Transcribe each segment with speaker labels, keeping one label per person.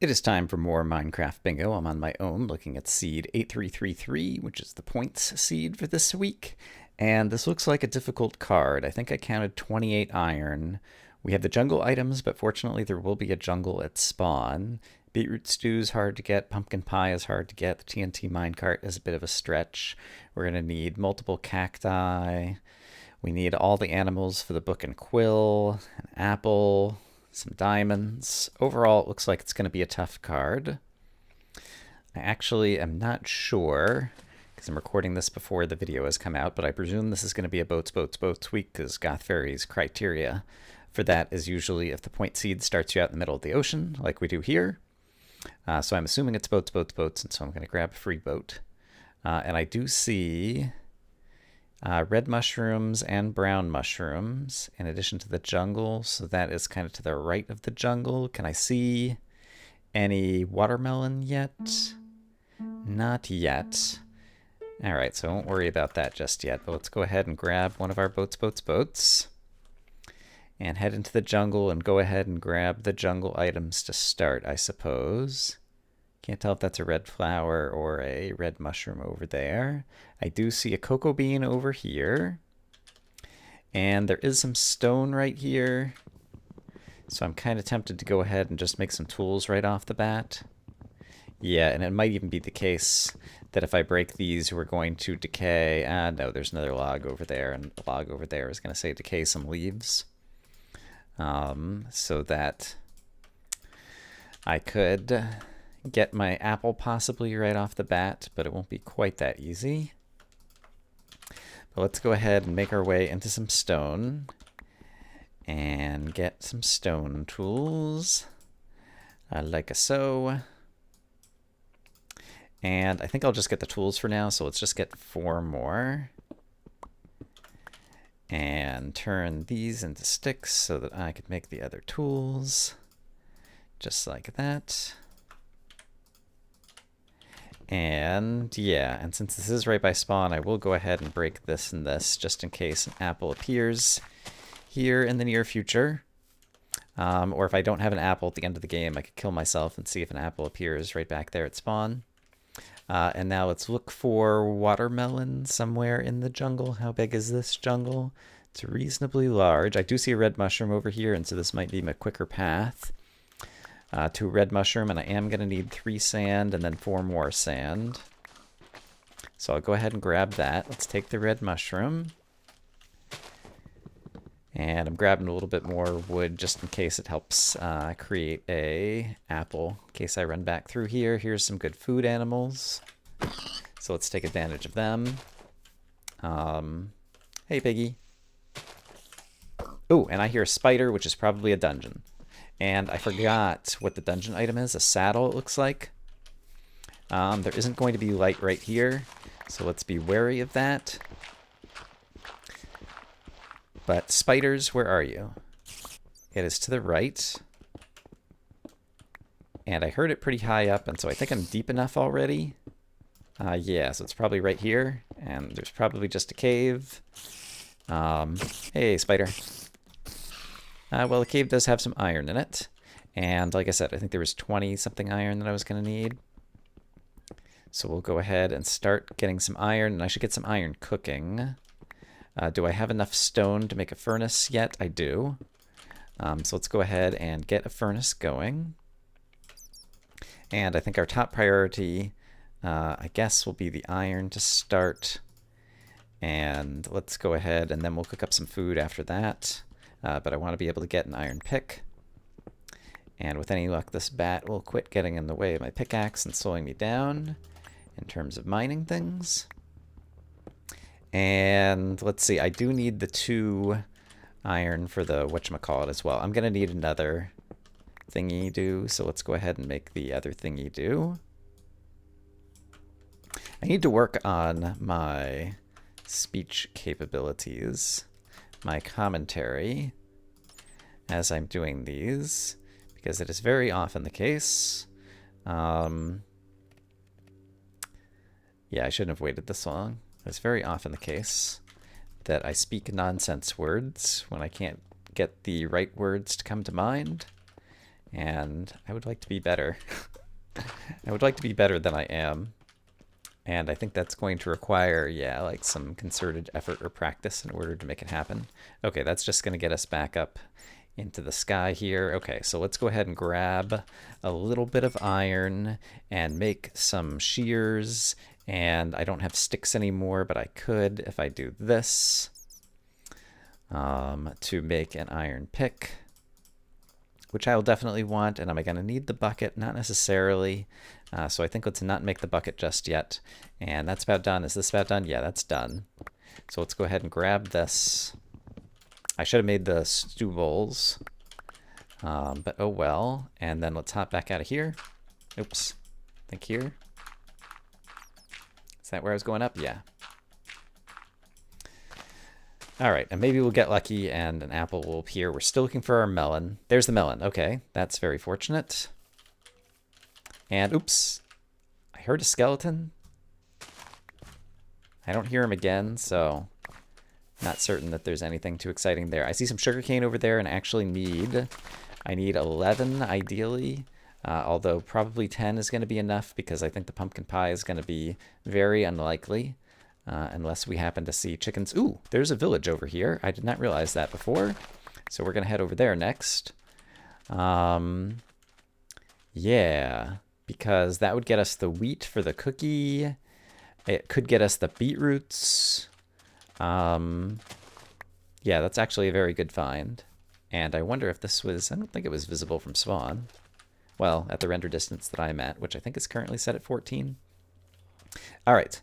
Speaker 1: It is time for more Minecraft Bingo. I'm on my own looking at seed 8333, which is the points seed for this week. And this looks like a difficult card. I think I counted 28 iron. We have the jungle items, but fortunately there will be a jungle at spawn. Beetroot stew is hard to get. Pumpkin pie is hard to get. The TNT minecart is a bit of a stretch. We're going to need multiple cacti. We need all the animals for the book and quill, an apple, some diamonds. Overall, it looks like it's going to be a tough card. I actually am not sure, because I'm recording this before the video has come out, but I presume this is going to be a boats week, because Goth Fairy's criteria for that is usually if the point seed starts you out in the middle of the ocean, like we do here. So I'm assuming it's boats, and so I'm going to grab a free boat. And I do see red mushrooms and brown mushrooms in addition to the jungle, so that is kind of to the right of the jungle. Can I see any watermelon yet? Not yet. Alright, so I won't worry about that just yet, but let's go ahead and grab one of our boats and head into the jungle and go ahead and grab the jungle items to start, I suppose. Can't tell if that's a red flower or a red mushroom over there. I do see a cocoa bean over here. And there is some stone right here. So I'm kind of tempted to go ahead and just make some tools right off the bat. Yeah, and it might even be the case that if I break these, we're going to decay. No, there's another log over there, and the log over there is going to say decay some leaves. So that I could get my apple possibly right off the bat, but it won't be quite that easy. But let's go ahead and make our way into some stone and get some stone tools, like so. And I think I'll just get the tools for now, so let's just get 4 more. And turn these into sticks so that I could make the other tools. Just like that. And yeah, and since this is right by spawn, I will go ahead and break this and this just in case an apple appears here in the near future. Or if I don't have an apple at the end of the game, I could kill myself and see if an apple appears right back there at spawn. And now let's look for watermelon somewhere in the jungle. How big is this jungle? It's reasonably large. I do see a red mushroom over here, and so this might be my quicker path to a red mushroom, and I am going to need 3 sand and then 4 more sand. So I'll go ahead and grab that. Let's take the red mushroom. And I'm grabbing a little bit more wood just in case it helps create a apple. In case I run back through here. Here's some good food animals. So let's take advantage of them. Hey, piggy. Oh, and I hear a spider, which is probably a dungeon. And I forgot what the dungeon item is. A saddle, it looks like. There isn't going to be light right here, so let's be wary of that. But spiders, where are you? It is to the right. And I heard it pretty high up, and so I think I'm deep enough already. Yeah, so it's probably right here, and there's probably just a cave. Hey, spider. Well, the cave does have some iron in it. And like I said, I think there was 20-something iron that I was going to need. So we'll go ahead and start getting some iron, and I should get some iron cooking. Do I have enough stone to make a furnace yet? I do. So let's go ahead and get a furnace going. And I think our top priority, I guess, will be the iron to start. And let's go ahead, and then we'll cook up some food after that. But I want to be able to get an iron pick. And with any luck, this bat will quit getting in the way of my pickaxe and slowing me down in terms of mining things. And let's see, I do need the 2 iron for the whatchamacallit as well. I'm going to need another thingy do, so let's go ahead and make the other thingy do. I need to work on my speech capabilities, my commentary, as I'm doing these, because it is very often the case. Yeah, I shouldn't have waited this long. It's very often the case that I speak nonsense words when I can't get the right words to come to mind. And I would like to be better. I would like to be better than I am. And I think that's going to require, yeah, like some concerted effort or practice in order to make it happen. Okay, that's just going to get us back up into the sky here. Okay, so let's go ahead and grab a little bit of iron and make some shears. And I don't have sticks anymore, but I could if I do this to make an iron pick, which I will definitely want. And am I going to need the bucket? Not necessarily. So I think let's not make the bucket just yet. And that's about done. Is this about done? Yeah, that's done. So let's go ahead and grab this. I should have made the stew bowls, but oh well. And then let's hop back out of here. Oops. I think here. Is that where I was going up? Yeah. All right, and maybe we'll get lucky and an apple will appear. We're still looking for our melon. There's the melon. Okay, that's very fortunate. And oops, I heard a skeleton. I don't hear him again, so not certain that there's anything too exciting there. I see some sugarcane over there and actually I need 11 ideally, although probably 10 is going to be enough because I think the pumpkin pie is going to be very unlikely. Unless we happen to see chickens. Ooh, there's a village over here. I did not realize that before. So we're going to head over there next. Yeah, because that would get us the wheat for the cookie. It could get us the beetroots. Yeah, that's actually a very good find. And I wonder if this was, I don't think it was visible from spawn. Well, at the render distance that I'm at, which I think is currently set at 14. All right,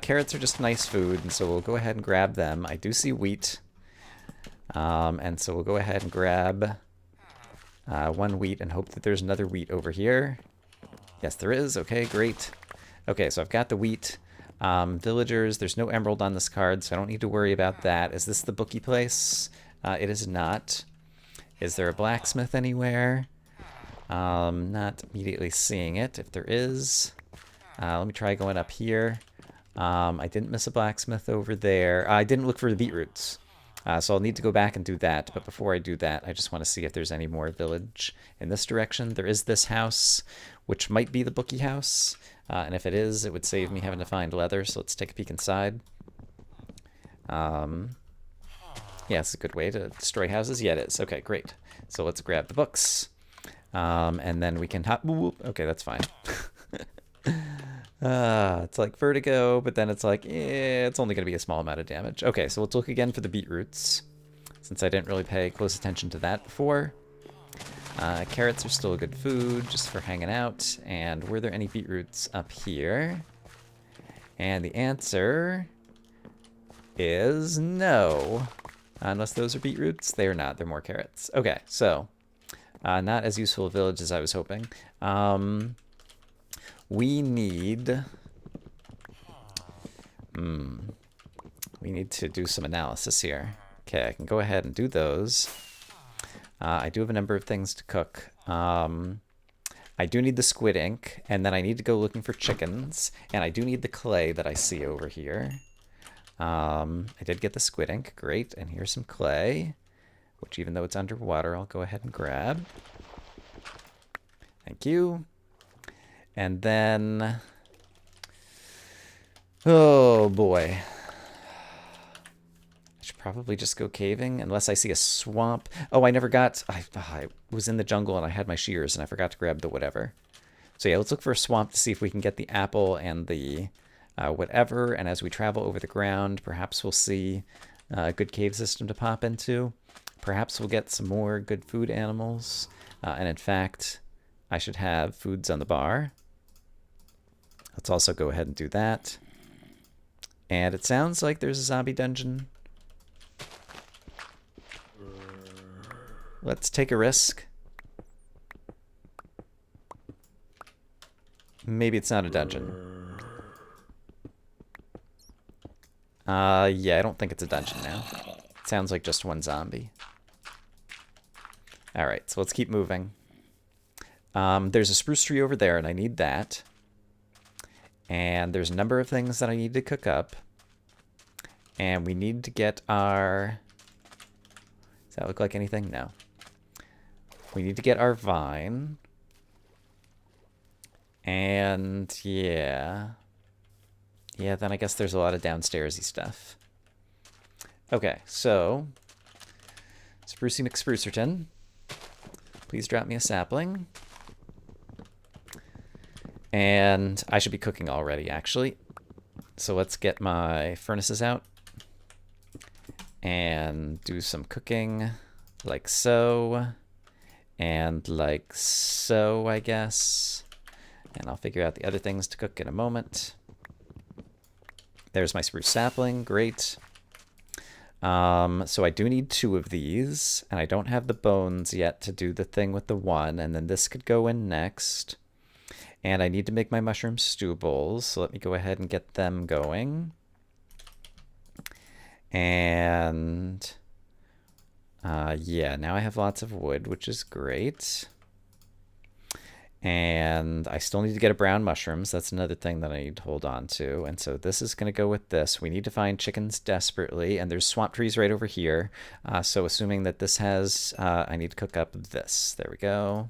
Speaker 1: carrots are just nice food, and so we'll go ahead and grab them. I do see wheat, and so we'll go ahead and grab one wheat and hope that there's another wheat over here. Yes, there is. Okay, great. Okay, so I've got the wheat. Villagers, there's no emerald on this card, so I don't need to worry about that. Is this the bookie place? It is not. Is there a blacksmith anywhere? Not immediately seeing it. If there is... let me try going up here. I didn't miss a blacksmith over there. I didn't look for the beetroots. So I'll need to go back and do that. But before I do that, I just want to see if there's any more village in this direction. There is this house, which might be the bookie house. And if it is, it would save me having to find leather. So let's take a peek inside. Yeah, it's a good way to destroy houses. Yeah, it is. Okay, great. So let's grab the books. And then we can hop... Okay, that's fine. It's like vertigo, but then it's like, it's only going to be a small amount of damage. Okay, so let's look again for the beetroots, since I didn't really pay close attention to that before. Carrots are still a good food, just for hanging out. And were there any beetroots up here? And the answer is no. Unless those are beetroots, they are not. They're more carrots. Okay, so not as useful a village as I was hoping. We need to do some analysis here. Okay, I can go ahead and do those. I do have a number of things to cook. I do need the squid ink, and then I need to go looking for chickens, and I do need the clay that I see over here. I did get the squid ink, great, and here's some clay, which even though it's underwater, I'll go ahead and grab. Thank you. And then, oh boy. I should probably just go caving unless I see a swamp. Oh, I never got, I was in the jungle and I had my shears and I forgot to grab the whatever. So yeah, let's look for a swamp to see if we can get the apple and the whatever. And as we travel over the ground, perhaps we'll see a good cave system to pop into. Perhaps we'll get some more good food animals. And in fact, I should have foods on the bar. Let's also go ahead and do that. And it sounds like there's a zombie dungeon. Let's take a risk. Maybe it's not a dungeon. Yeah, I don't think it's a dungeon now. It sounds like just one zombie. Alright, so let's keep moving. There's a spruce tree over there, and I need that. And there's a number of things that I need to cook up. And we need to get our... Does that look like anything? No. We need to get our vine. And yeah. Yeah, then I guess there's a lot of downstairsy stuff. Okay, so Sprucey McSprucerton, please drop me a sapling. And I should be cooking already, actually. So let's get my furnaces out and do some cooking like so and like so, I guess. And I'll figure out the other things to cook in a moment. There's my spruce sapling. Great. So I do need 2 of these, and I don't have the bones yet to do the thing with the 1, and then this could go in next. And I need to make my mushroom stew bowls, so let me go ahead and get them going. And yeah, now I have lots of wood, which is great. And I still need to get a brown mushrooms. That's another thing that I need to hold on to. And so this is going to go with this. We need to find chickens desperately. And there's swamp trees right over here. So assuming that this has, I need to cook up this. There we go.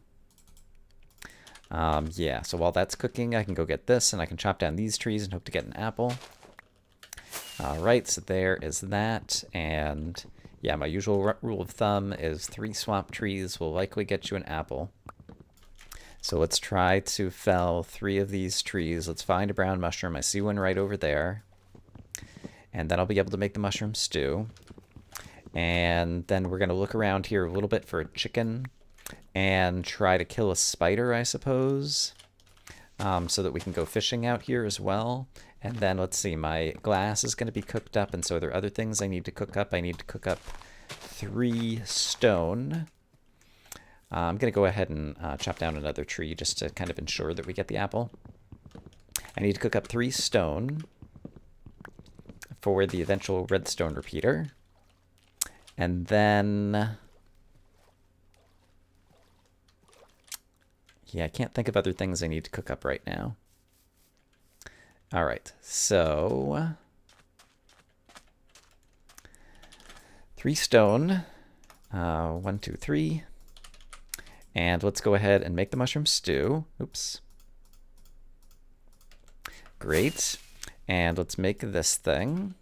Speaker 1: Yeah, so while that's cooking, I can go get this. And I can chop down these trees and hope to get an apple. All right, so there is that. And yeah, my usual rule of thumb is 3 swamp trees will likely get you an apple. So let's try to fell 3 of these trees. Let's find a brown mushroom. I see one right over there. And then I'll be able to make the mushroom stew. And then we're going to look around here a little bit for a chicken and try to kill a spider, I suppose, so that we can go fishing out here as well. And then let's see, my glass is going to be cooked up. And so there are other things I need to cook up. I need to cook up 3 stone. I'm going to go ahead and chop down another tree just to kind of ensure that we get the apple. I need to cook up 3 stone for the eventual redstone repeater. And then... yeah, I can't think of other things I need to cook up right now. All right, so... 3 stone. 1, 2, 3. And let's go ahead and make the mushroom stew. Oops. Great. And let's make this thing.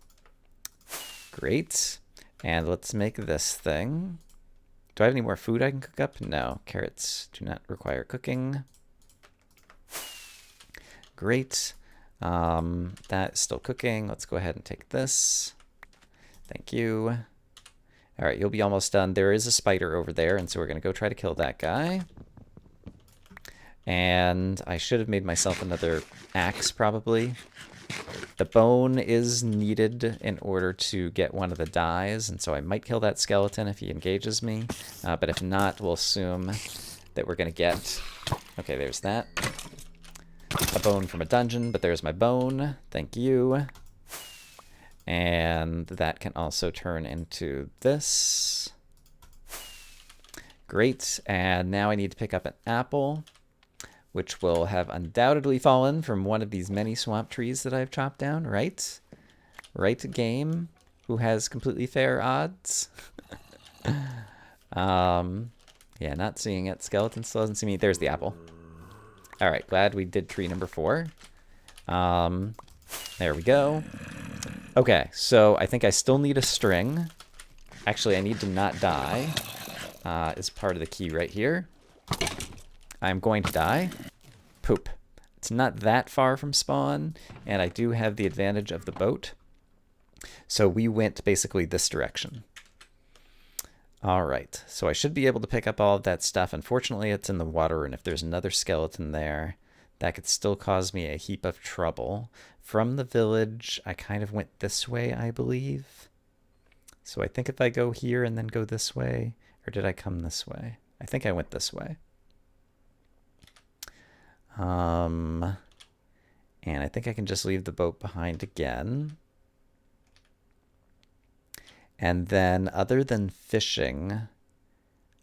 Speaker 1: Great. And let's make this thing. Do I have any more food I can cook up? No. Carrots do not require cooking. Great. That's still cooking. Let's go ahead and take this. Thank you. All right, you'll be almost done. There is a spider over there, and so we're going to go try to kill that guy. And I should have made myself another axe, probably. The bone is needed in order to get one of the dyes, and so I might kill that skeleton if he engages me. But if not, we'll assume that we're going to get... okay, there's that. A bone from a dungeon, but there's my bone. Thank you. And that can also turn into this. Great. And now I need to pick up an apple, which will have undoubtedly fallen from one of these many swamp trees that I've chopped down, right? Right, game? Who has completely fair odds? Yeah, not seeing it. Skeleton still doesn't see me. There's the apple. All right, glad we did tree number 4. There we go. Okay, so I think I still need a string. Actually, I need to not die is part of the key right here. I'm going to die. Poop. It's not that far from spawn, and I do have the advantage of the boat. So we went basically this direction. All right, so I should be able to pick up all of that stuff. Unfortunately, it's in the water, and if there's another skeleton there, that could still cause me a heap of trouble. From the village, I kind of went this way, I believe. So I think if I go here and then go this way, or did I come this way? I think I went this way. And I think I can just leave the boat behind again. And then other than fishing,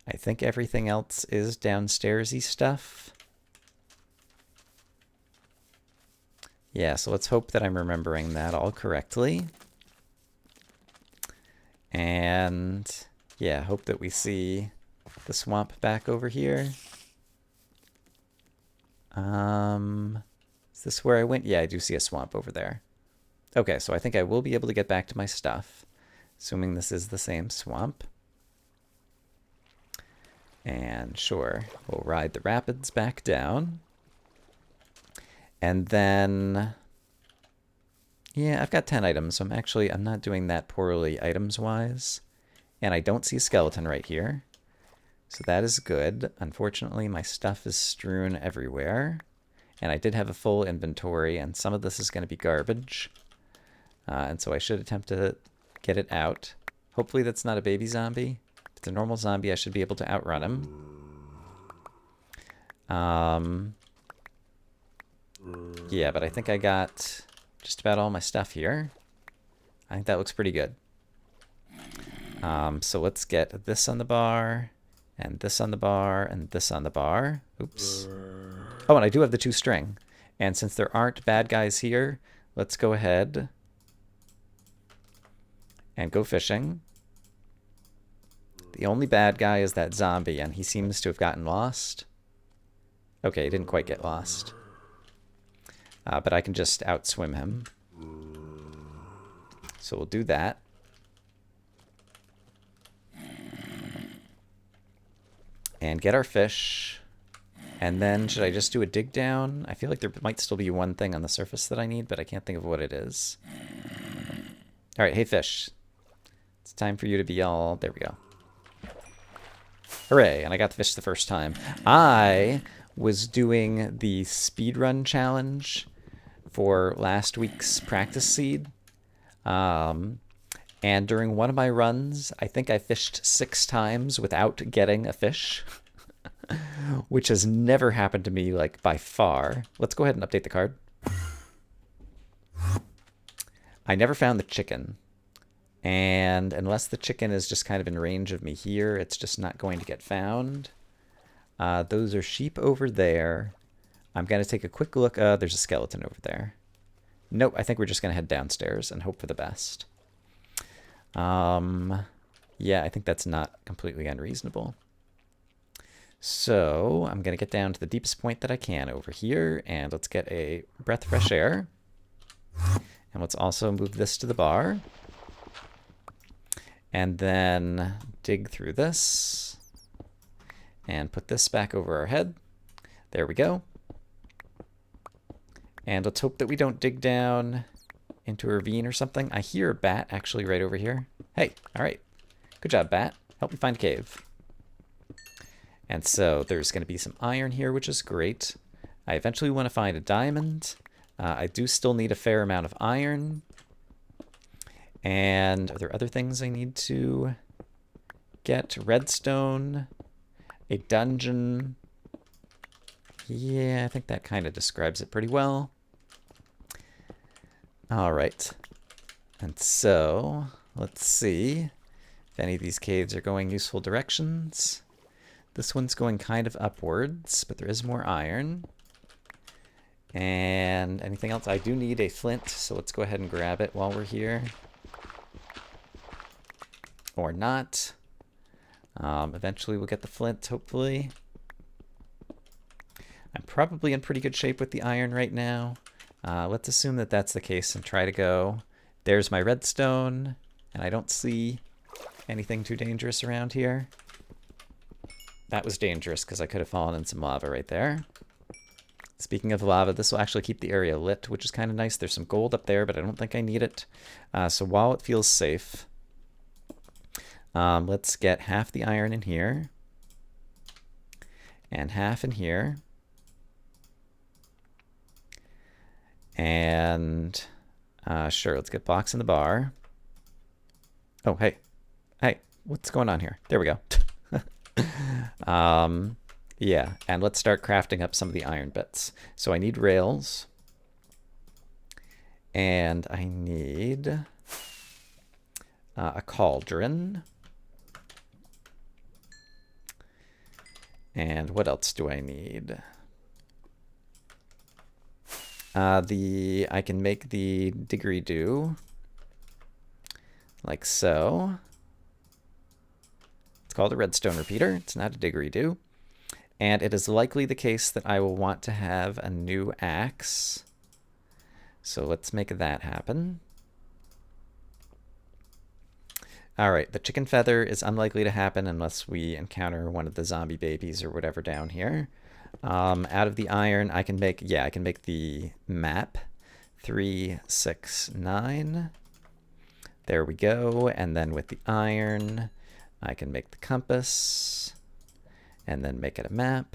Speaker 1: I think everything else is downstairsy stuff. Yeah, so let's hope that I'm remembering that all correctly. And yeah, hope that we see the swamp back over here. Is this where I went? Yeah, I do see a swamp over there. Okay, so I think I will be able to get back to my stuff, assuming this is the same swamp. And sure, we'll ride the rapids back down. And then, yeah, I've got 10 items, so I'm not doing that poorly items-wise. And I don't see a skeleton right here. So that is good. Unfortunately, my stuff is strewn everywhere. And I did have a full inventory, and some of this is going to be garbage. And so I should attempt to get it out. Hopefully that's not a baby zombie. If it's a normal zombie, I should be able to outrun him. Yeah, but I think I got just about all my stuff here. I think that looks pretty good. So let's get this on the bar, and this on the bar, and this on the bar. Oops. Oh, and I do have the 2 string. And since there aren't bad guys here, let's go ahead and go fishing. The only bad guy is that zombie, and he seems to have gotten lost. Okay, he didn't quite get lost. But I can just outswim him. So we'll do that. And get our fish. And then, should I just do a dig down? I feel like there might still be one thing on the surface that I need, but I can't think of what it is. Alright, hey fish. It's time for you to be all... There we go. Hooray, and I got the fish the first time. I was doing the speedrun challenge for last week's practice seed. And during one of my runs, I think I fished 6 times without getting a fish. Which has never happened to me, like, by far. Let's go ahead and update the card. I never found the chicken. And unless the chicken is just kind of in range of me here, it's just not going to get found. Those are sheep over there. I'm going to take a quick look. There's a skeleton over there. Nope, I think we're just going to head downstairs and hope for the best. Yeah, I think that's not completely unreasonable. So I'm going to get down to the deepest point that I can over here, and let's get a breath of fresh air. And let's also move this to the bar. And then dig through this. And put this back over our head. There we go. And let's hope that we don't dig down into a ravine or something. I hear a bat actually right over here. Hey, all right. Good job, bat. Help me find a cave. And so there's going to be some iron here, which is great. I eventually want to find a diamond. I do still need a fair amount of iron. And are there other things I need to get? Redstone, a dungeon. Yeah, I think that kind of describes it pretty well. All right. And so let's see if any of these caves are going useful directions. This one's going kind of upwards, but there is more iron. And anything else? I do need a flint, so let's go ahead and grab it while we're here. Or not. Eventually we'll get the flint, hopefully. I'm probably in pretty good shape with the iron right now. Let's assume that that's the case and try to go. There's my redstone, and I don't see anything too dangerous around here. That was dangerous because I could have fallen in some lava right there. Speaking of lava, this will actually keep the area lit, which is kind of nice. There's some gold up there, but I don't think I need it. So while it feels safe, let's get half the iron in here and half in here. And sure, let's get blocks in the bar. Oh, hey. Hey, what's going on here? There we go. Yeah, and let's start crafting up some of the iron bits. So I need rails. And I need a cauldron. And what else do I need? I can make the didgeridoo like so. called a redstone repeater. It's not a didgeridoo. And it is likely the case that I will want to have a new axe. So let's make that happen. All right, the chicken feather is unlikely to happen unless we encounter one of the zombie babies or whatever down here. Out of the iron, I can make the map. 3, 6, 9. There we go. And then with the iron, I can make the compass and then make it a map.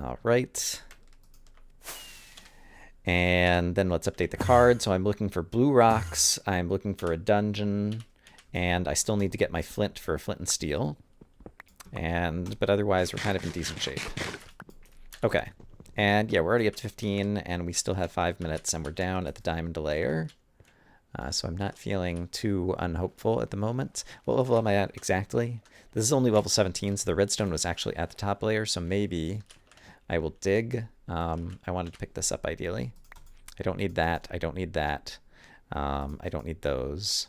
Speaker 1: All right. And then let's update the card. So I'm looking for blue rocks. I'm looking for a dungeon. And I still need to get my flint for a flint and steel. But otherwise, we're kind of in decent shape. Okay. And yeah, we're already up to 15, and we still have 5 minutes, and we're down at the diamond layer. So I'm not feeling too unhopeful at the moment. What level am I at exactly? This is only level 17, so the redstone was actually at the top layer, so maybe I will dig. I wanted to pick this up ideally. I don't need that. I don't need that. I don't need those.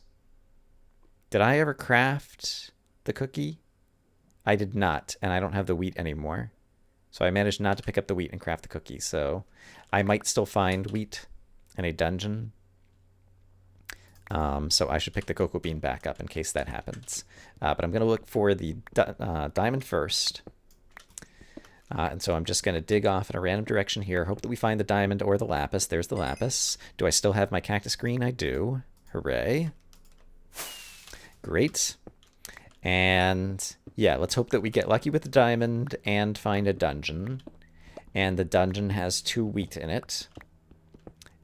Speaker 1: Did I ever craft the cookie? I did not, and I don't have the wheat anymore. So I managed not to pick up the wheat and craft the cookie, so I might still find wheat in a dungeon. So I should pick the cocoa bean back up in case that happens. But I'm going to look for the diamond first. And so I'm just going to dig off in a random direction here. Hope that we find the diamond or the lapis. There's the lapis. Do I still have my cactus green? I do. Hooray. Great. And yeah, let's hope that we get lucky with the diamond and find a dungeon. And the dungeon has 2 wheat in it.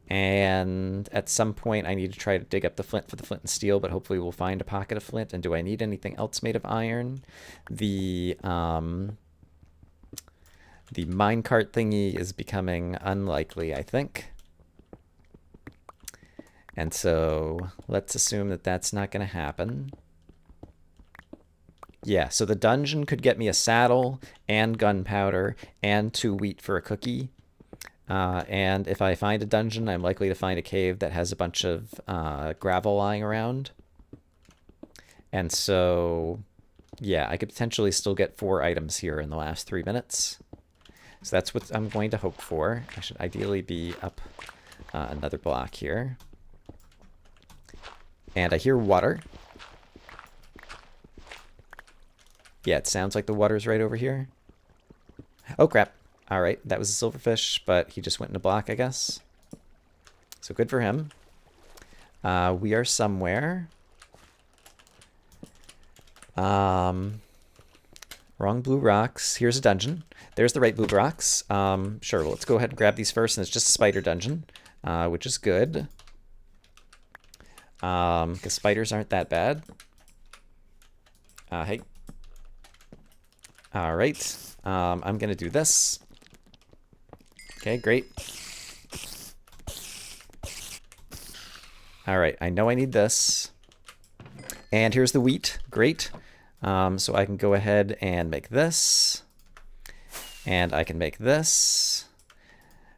Speaker 1: And at some point, I need to try to dig up the flint for the flint and steel, but hopefully we'll find a pocket of flint. And do I need anything else made of iron? The minecart thingy is becoming unlikely, I think. And so let's assume that that's not going to happen. Yeah, so the dungeon could get me a saddle and gunpowder and 2 wheat for a cookie. And if I find a dungeon, I'm likely to find a cave that has a bunch of gravel lying around. And so, yeah, I could potentially still get 4 items here in the last 3 minutes. So that's what I'm going to hope for. I should ideally be up another block here. And I hear water. Yeah, it sounds like the water's right over here. Oh, crap. All right, that was a silverfish, but he just went in a block, I guess. So good for him. We are somewhere. Wrong blue rocks. Here's a dungeon. There's the right blue rocks. Sure, well, let's go ahead and grab these first, and it's just a spider dungeon, which is good. Because spiders aren't that bad. Hey. All right. I'm going to do this. Okay, great. All right, I know I need this. And here's the wheat. Great. So I can go ahead and make this. And I can make this.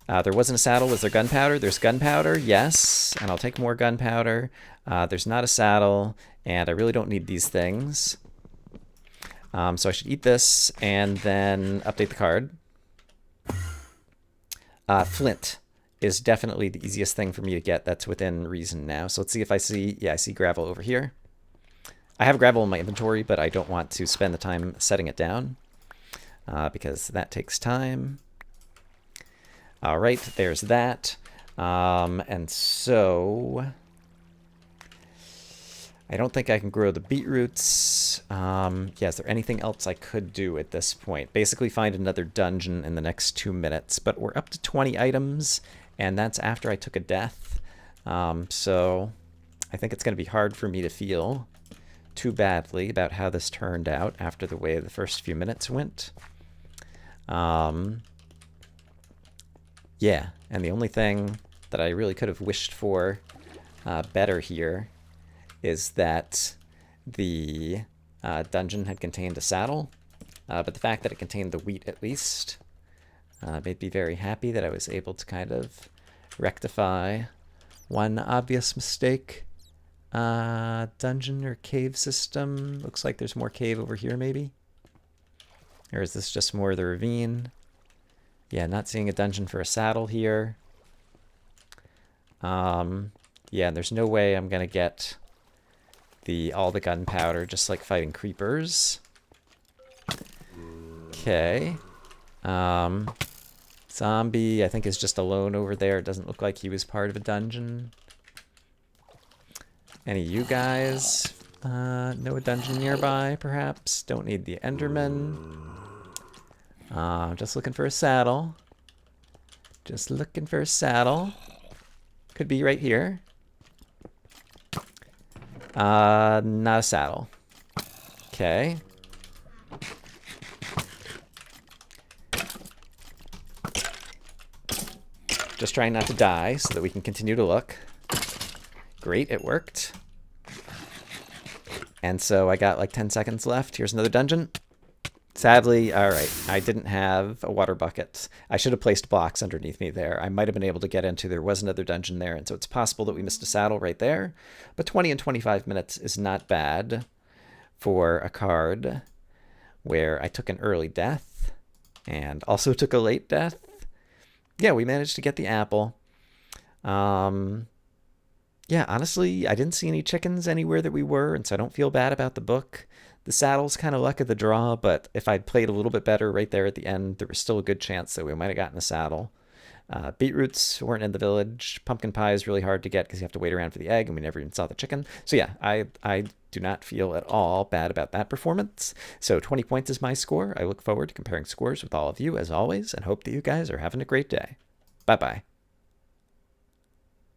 Speaker 1: There wasn't a saddle. Was there gunpowder? There's gunpowder. Yes. And I'll take more gunpowder. There's not a saddle. And I really don't need these things. So I should eat this and then update the card. Flint is definitely the easiest thing for me to get. That's within reason now. So let's see if I see... Yeah, I see gravel over here. I have gravel in my inventory, but I don't want to spend the time setting it down because that takes time. All right, there's that. And so... I don't think I can grow the beetroots. Yeah, is there anything else I could do at this point? Basically find another dungeon in the next 2 minutes, but we're up to 20 items, and that's after I took a death. So I think it's going to be hard for me to feel too badly about how this turned out after the way the first few minutes went. Yeah, and the only thing that I really could have wished for better here is that the dungeon had contained a saddle, but the fact that it contained the wheat at least made me very happy that I was able to kind of rectify one obvious mistake Dungeon or cave system. Looks like there's more cave over here, maybe. Or is this just more of the ravine? Yeah, not seeing a dungeon for a saddle here. Yeah, there's no way I'm gonna get all the gunpowder just like fighting creepers. Okay. Zombie, I think, is just alone over there. It doesn't look like he was part of a dungeon. Any of you guys know a dungeon nearby, perhaps? Don't need the Enderman. Just looking for a saddle. Just looking for a saddle. Could be right here. Not a saddle. Okay. Just trying not to die so that we can continue to look. Great, it worked. And so I got like 10 seconds left. Here's another dungeon. Sadly, all right, I didn't have a water bucket. I should have placed blocks underneath me there. I might have been able to get into. There was another dungeon there, and so it's possible that we missed a saddle right there. But 20 and 25 minutes is not bad for a card where I took an early death and also took a late death. Yeah, we managed to get the apple. Yeah, honestly, I didn't see any chickens anywhere that we were, and so I don't feel bad about the book. The saddle's kind of luck of the draw, but if I'd played a little bit better right there at the end, there was still a good chance that we might have gotten a saddle. Beetroots weren't in the village. Pumpkin pie is really hard to get because you have to wait around for the egg, and we never even saw the chicken. So yeah, I do not feel at all bad about that performance. So 20 points is my score. I look forward to comparing scores with all of you, as always, and hope that you guys are having a great day. Bye-bye.